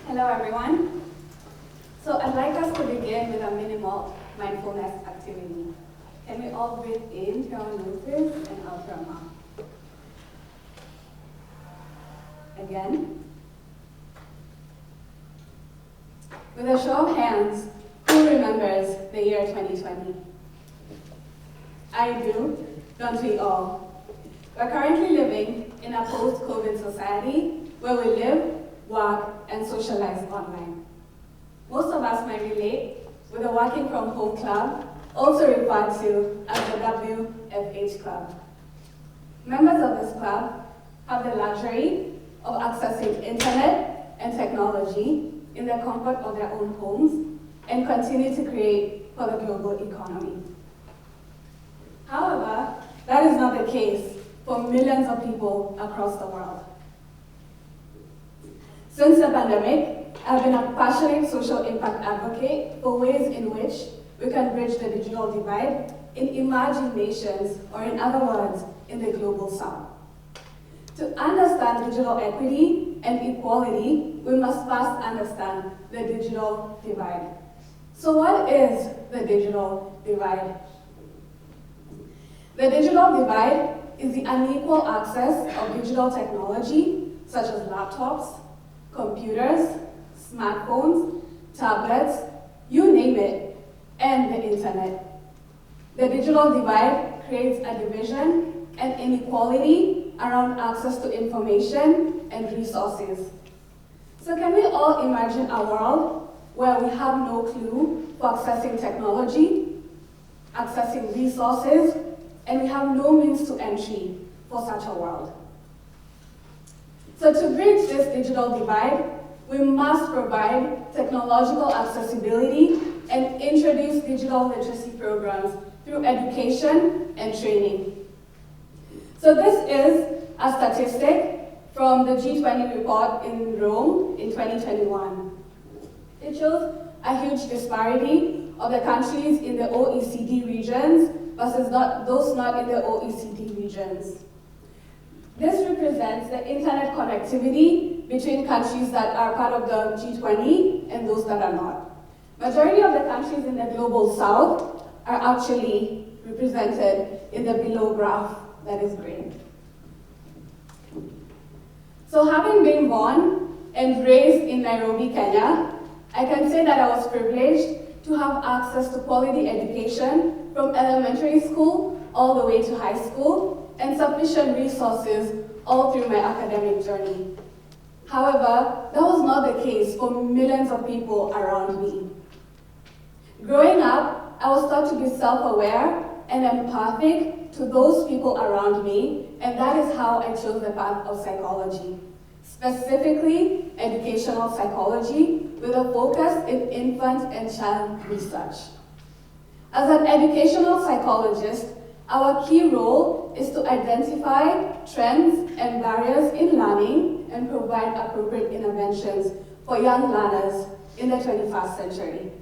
Hello, everyone. So I'd like us to begin with a minimal mindfulness activity. Can we all breathe in through our noses and out through our mouth? Again. With a show of hands, who remembers the year 2020? I do, don't we all? We're currently living in a post-COVID society where we live, work, and socialize online. Most of us might relate with the Working From Home Club, also referred to as the WFH Club. Members of this club have the luxury of accessing internet and technology in the comfort of their own homes and continue to create for the global economy. However, that is not the case for millions of people across the world. Since the pandemic, I've been a passionate social impact advocate for ways in which we can bridge the digital divide in emerging nations, or in other words, in the global south. To understand digital equity and equality, we must first understand the digital divide. So what is the digital divide? The digital divide is the unequal access of digital technology, such as laptops, computers, smartphones, tablets, you name it, and the internet. The digital divide creates a division and inequality around access to information and resources. So can we all imagine a world where we have no clue for accessing technology, accessing resources, and we have no means to entry for such a world? So to bridge this digital divide, we must provide technological accessibility and introduce digital literacy programs through education and training. So this is a statistic from the G20 report in Rome in 2021. It shows a huge disparity of the countries in the OECD regions versus those not in the OECD regions. This represents the internet connectivity between countries that are part of the G20 and those that are not. Majority of the countries in the global south are actually represented in the below graph that is green. So having been born and raised in Nairobi, Kenya, I can say that I was privileged to have access to quality education from elementary school all the way to high school, and sufficient resources all through my academic journey. However, that was not the case for millions of people around me. Growing up, I was taught to be self-aware and empathic to those people around me, and that is how I chose the path of psychology, specifically educational psychology, with a focus in infant and child research. As an educational psychologist, our key role is to identify trends and barriers in learning and provide appropriate interventions for young learners in the 21st century.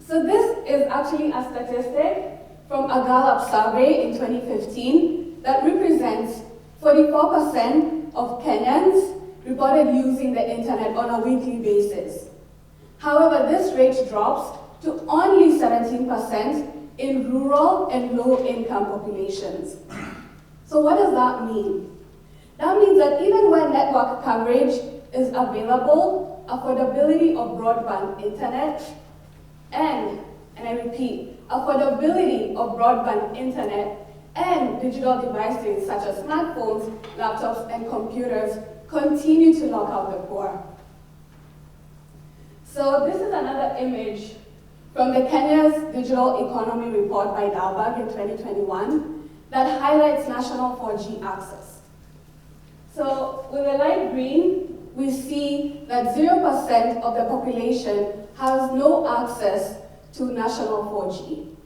So this is actually a statistic from a Gallup survey in 2015 that represents 44% of Kenyans reported using the internet on a weekly basis. However, this rate drops to only 17% in rural and low-income populations. So what does that mean? That means that even when network coverage is available, affordability of broadband internet, and I repeat, affordability of broadband internet and digital devices such as smartphones, laptops, and computers continue to lock out the poor. So this is another image from the Kenya's Digital Economy Report by Dalberg in 2021 that highlights national 4G access. So with the light green, we see that 0% of the population has no access to national 4G.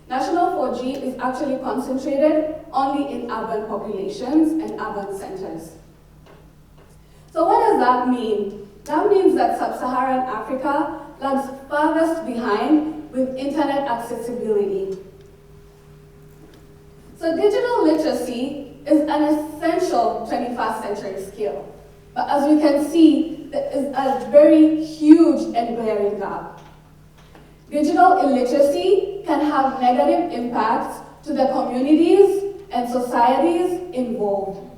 National 4G is actually concentrated only in urban populations and urban centers. So what does that mean? That means that sub-Saharan Africa lags farthest behind with internet accessibility. So digital literacy is an essential 21st century skill. But as we can see, is a very huge and glaring gap. Digital illiteracy can have negative impacts to the communities and societies involved.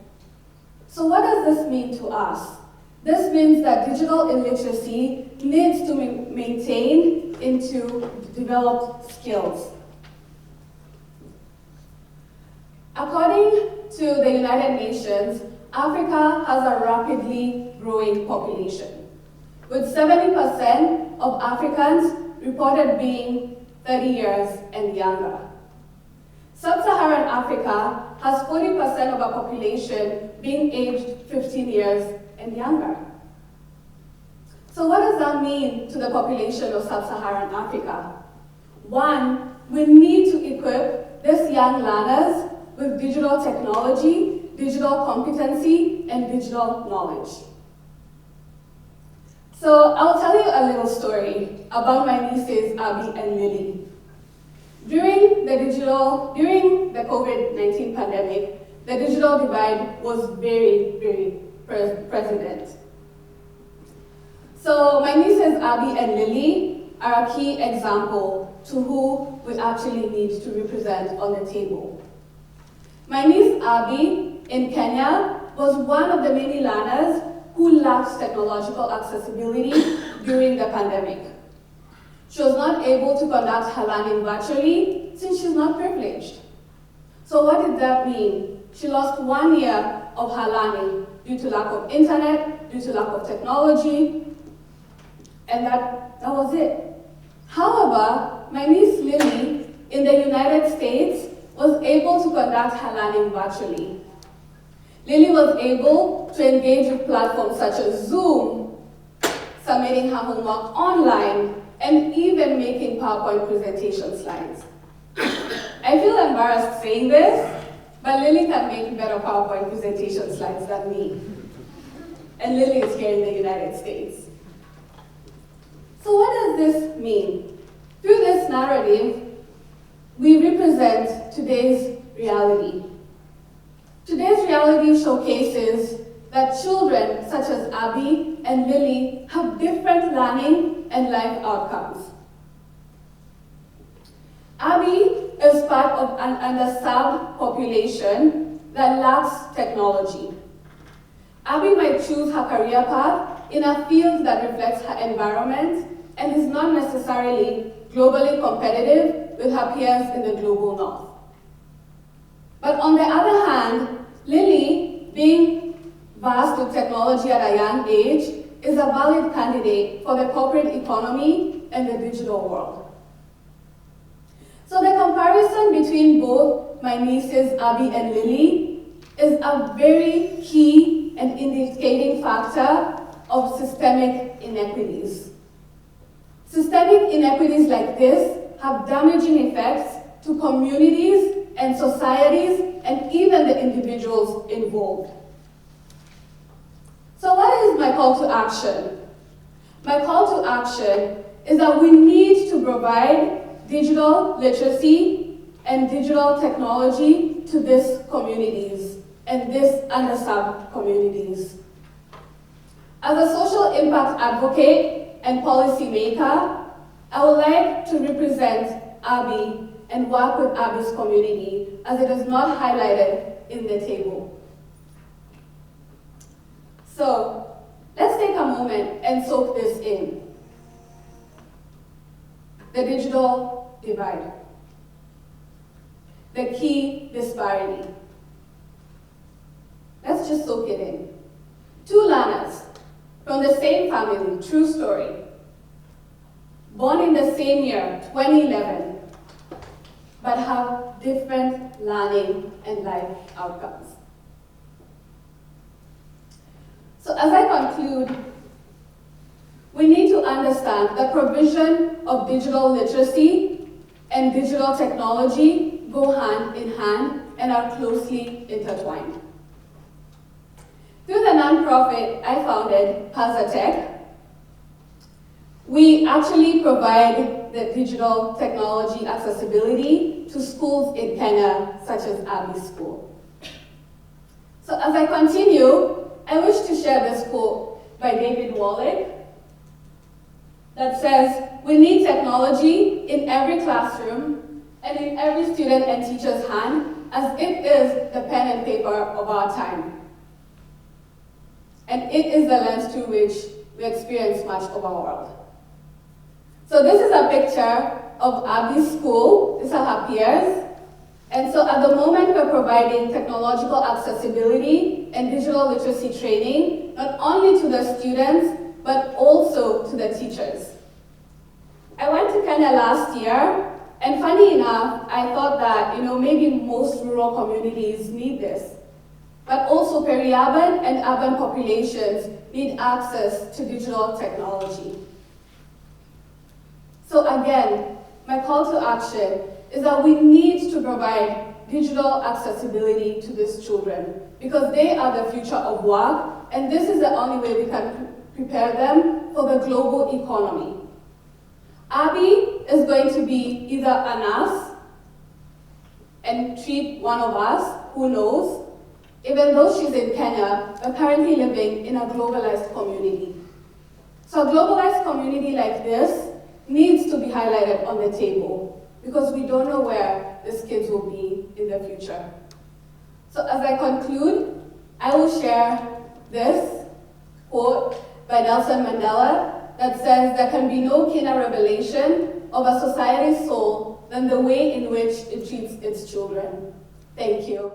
So what does this mean to us? This means that digital illiteracy needs to be maintained into developed skills. According to the United Nations, Africa has a rapidly growing population, with 70% of Africans reported being 30 years and younger. Sub-Saharan Africa has 40% of our population being aged 15 years and younger. So what does that mean to the population of Sub-Saharan Africa? One, we need to equip these young learners with digital technology, digital competency, and digital knowledge. So I'll tell you a little story about my nieces, Abby and Lily. During the COVID-19 pandemic, the digital divide was very, very present. So my nieces, Abby and Lily, are a key example to who we actually need to represent on the table. My niece, Abby, in Kenya, was one of the many learners who lacked technological accessibility during the pandemic. She was not able to conduct her learning virtually since she's not privileged. So what did that mean? She lost 1 year of her learning due to lack of internet, due to lack of technology, and that was it. However, my niece Lily in the United States was able to conduct her learning virtually. Lily was able to engage with platforms such as Zoom, submitting her homework online, and even making PowerPoint presentation slides. I feel embarrassed saying this, but Lily can make better PowerPoint presentation slides than me. And Lily is here in the United States. So what does this mean? Through this narrative, we represent today's reality. Today's reality showcases that children such as Abby and Lily have different learning and life outcomes. Abby is part of an underserved population that lacks technology. Abby might choose her career path in a field that reflects her environment and is not necessarily globally competitive with her peers in the global north. But on the other hand, Lily, being versed with technology at a young age, is a valid candidate for the corporate economy and the digital world. So the comparison between both my nieces, Abby and Lily, is a very key and indicating factor of systemic inequities. Systemic inequities like this have damaging effects to communities and societies and even the individuals involved. So what is my call to action? My call to action is that we need to provide digital literacy and digital technology to these communities and these underserved communities. As a social impact advocate and policymaker, I would like to represent Abby and work with Abby's community as it is not highlighted in the table. So let's take a moment and soak this in. The digital divide. The key disparity. Let's just soak it in. Two learners from the same family, true story, born in the same year, 2011, but have different learning and life outcomes. So as I conclude, we need to understand that provision of digital literacy and digital technology go hand in hand and are closely intertwined. Through the nonprofit I founded, PazaTech, we actually provide the digital technology accessibility to schools in Kenya, such as Abby's school. So as I continue, I wish to share this quote by David Wallach that says, we need technology in every classroom and in every student and teacher's hand, as it is the pen and paper of our time. And it is the lens through which we experience much of our world. So this is a picture of Abby's school. These are her peers. And so at the moment, we're providing technological accessibility and digital literacy training, not only to the students, but also to the teachers. I went to Kenya last year, and funny enough, I thought that maybe most rural communities need this. But also peri-urban and urban populations need access to digital technology. So again, my call to action is that we need to provide digital accessibility to these children because they are the future of work, and this is the only way we can prepare them for the global economy. Abby is going to be either a nurse and treat one of us, who knows, even though she's in Kenya, but currently living in a globalized community. So a globalized community like this needs to be highlighted on the table because we don't know where these kids will be in the future. So as I conclude, I will share this quote by Nelson Mandela that says, there can be no keener revelation of a society's soul than the way in which it treats its children. Thank you.